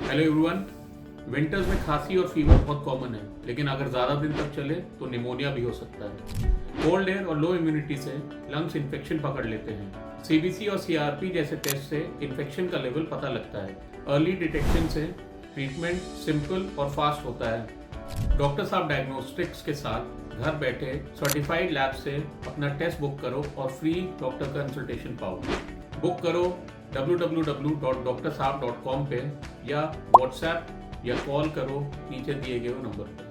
Hello everyone. Winters में खांसी और फीवर बहुत कॉमन है, लेकिन अगर ज़्यादा दिन तक चले तो निमोनिया भी हो सकता है। कोल्ड एयर और लो इम्यूनिटी से लंग्स इन्फेक्शन पकड़ लेते हैं। सीबीसी और सीआरपी जैसे टेस्ट से इन्फेक्शन का लेवल पता लगता है। अर्ली डिटेक्शन से ट्रीटमेंट सिंपल और फास्ट होता है। डॉक्टर साहब डायग्नोस्टिक्स के साथ घर बैठे सर्टिफाइड लैब से अपना टेस्ट बुक करो और फ्री डॉक्टर कंसल्टेशन पाओ। बुक करो www.doctorsahab.com पे या व्हाट्सएप या कॉल करो नीचे दिए गए नंबर पर।